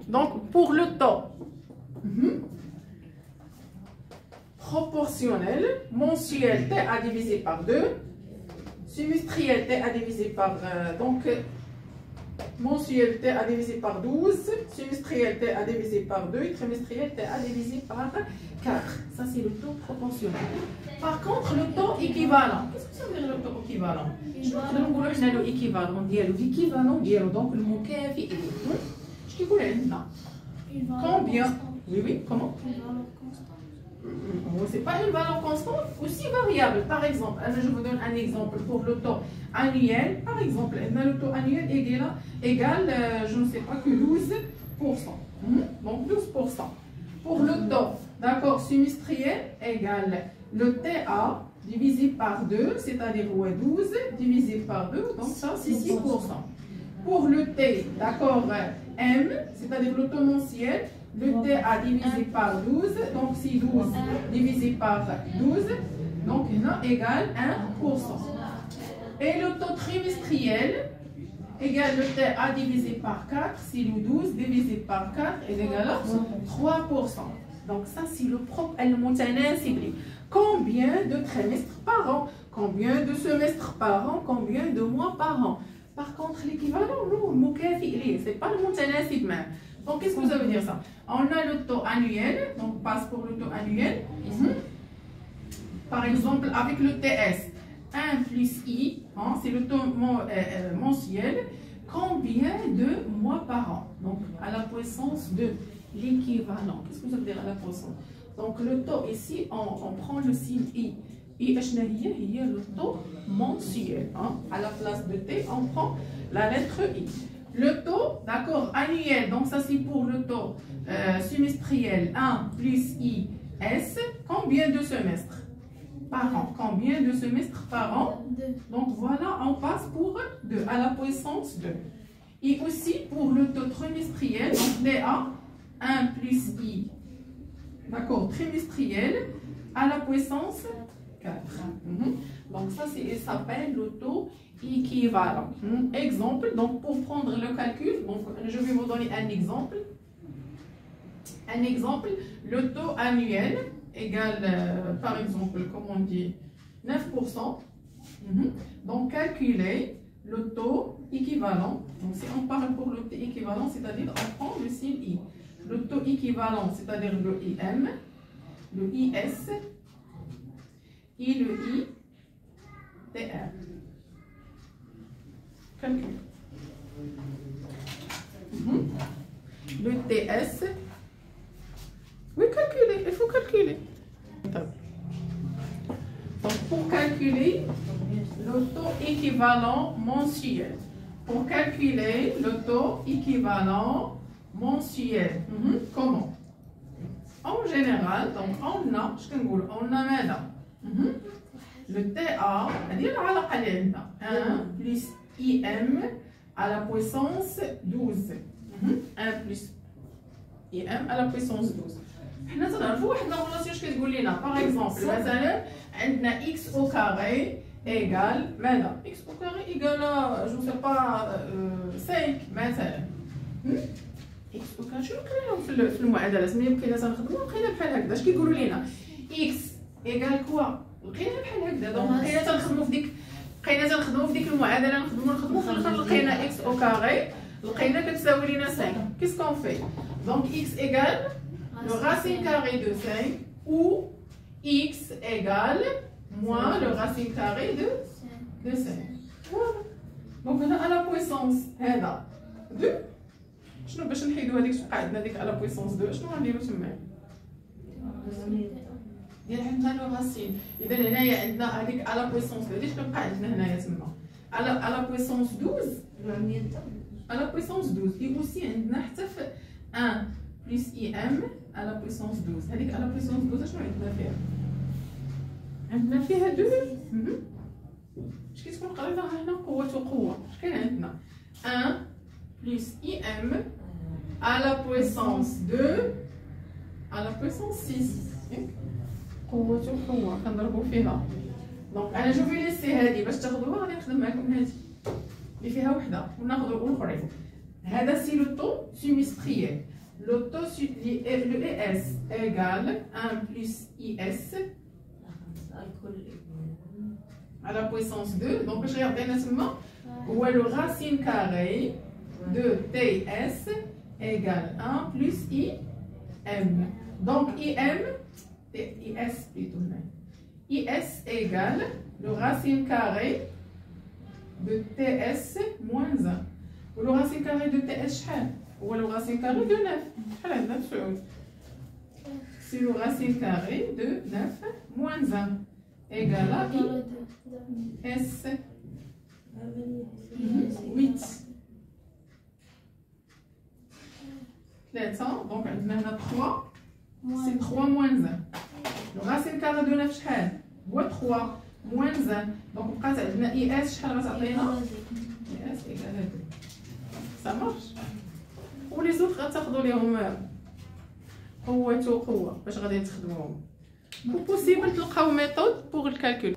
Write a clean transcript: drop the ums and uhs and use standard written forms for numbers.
Donc pour le taux proportionnel, mensuel T à diviser par 2, semestriel T à diviser par donc mensuel T à diviser par 12, semestriel T à diviser par 2 et trimestriel T à diviser par 4. Ça c'est le taux proportionnel. Par contre le taux équivalent, qu'est-ce que ça veut dire le taux équivalent? Je vais vous dire le équivalent ديالو l'équivalent ديالو donc المكافئ ليه. اش كيقول عندنا؟ Combien? Oui, comment? C'est pas une valeur constante, aussi variable. Par exemple, je vous donne un exemple pour le taux annuel. Par exemple, le taux annuel égale je ne sais pas que 12%. Donc 12%. Pour le taux, d'accord, semestriel égale le TA divisé par 2, c'est-à-dire 12 divisé par 2, donc ça c'est 6%. Pour le T, d'accord, M, c'est-à-dire le taux mensuel, le TA divisé par 12, donc c'est 12 divisé par 12, donc là égale 1%. Et le taux trimestriel égale le TA divisé par 4, c'est le 12 divisé par 4 est égal à 3%. Donc ça c'est le propre المتناسب. Combien de trimestres par an? Combien de semestres par an? Combien de mois par an? Par contre l'équivalent, non, المكافئ c'est pas le متناسب même. Donc, qu'est-ce que ça veut dire ça? On a le taux annuel, donc on passe pour le taux annuel. Par exemple, avec le TS, 1 plus I, hein, c'est le taux mensuel. Combien de mois par an? Donc, à la puissance de l'équivalent. Qu'est-ce que ça veut dire à la puissance? Donc, le taux ici, on prend le signe I. I, il y a le taux mensuel. Hein. À la place de T, on prend la lettre I. Le taux, d'accord, annuel, donc ça c'est pour le taux semestriel 1 plus IS. Combien de semestres par an? Combien de semestres par an? 2. Donc voilà, on passe pour 2 à la puissance 2. Et aussi pour le taux trimestriel, donc DA 1 plus I, d'accord, trimestriel à la puissance 4. Donc ça s'appelle le taux équivalent. Exemple, donc pour prendre le calcul, donc je vais vous donner un exemple. Un exemple, le taux annuel égale, par exemple, comme on dit, 9%. Donc calculer le taux équivalent. Donc si on parle pour le taux équivalent, c'est-à-dire on prend le signe I. Le taux équivalent, c'est-à-dire le IM, le IS et le ITR. Calcul. Le TS. Oui, calculer. Il faut calculer. Donc, pour calculer le taux équivalent mensuel. Pour calculer le taux équivalent mensuel. Comment? En général, donc on a maintenant le TA, c'est-à-dire 1 plus IM à la puissance 12. 1 plus IM à la puissance 12. حنا تنعرفوا واحد لا ريلاسيون اش كتقول لنا باغ اكزومبل مثلا عندنا x au carré égale ماذا؟ x au carré égale جو سي با 5 مثلا. x au carré شنو كاين في المعادلات ملي بقينا تنخدموا لقينا بحال هكذا اش كيقولوا لنا؟ x égale كوا؟ لقينا بحال هكذا دونك بقينا تنخدموا في ديك المعادله نخدموا لقينا x au carré لقينا كتساوي لنا 5. qu'est-ce qu'on fait? Donc x égale le racine carrée de 5 ou x égale moins le racine carré de 5. Voilà. Donc on a à la puissance 2. شنو باش نحيدو هذيك تبقى عندنا ديك على puissance 2 شنو غنديرو تما؟ ديال عندنا لو راسين. اذا هنايا عندنا هذيك على puissance 2 اللي كتبقى عندنا هنايا تما على puissance 12 على puissance 12 et aussi عندنا حتى في 1 plus IM à la puissance 12. هذيك على puissance 12 شنو عندنا فيها؟ عندنا فيها 2. اش كتكون قريتها هنا قوة وقوة. اش كاين عندنا؟ 1 plus IM à la puissance 2 à la puissance 6. قوة وقوة كنضربو فيها. دونك أنا جو في ليسي هادي باش تاخدوها غادي نخدم معكم هادي اللي فيها وحدة وناخدو الأخرين. هذا سي لو طو سيمستريال. le ES égale 1 plus IS à la puissance 2. Donc, je regarde bien seulement où est le racine carrée de TS égale 1 plus IM. Donc, IS plutôt. IS égale le racine carrée de TS moins 1. Le racine carré de TS, ou le racine carré de 9. C'est le racine carré de 9 moins 1 égale à IS 8. Donc, on a 3. C'est 3 moins 1. Le racine carré de 9 هو 3 moins 1. Donc, بقات عندنا IS شحال غتعطينا؟ IS égale à 2. Ça marche. ولي زوج غتاخدوا ليهم قوة وقوة باش غادي تخدموهم. وبوسيبل تلقاو ميثود بوغ الكالكول.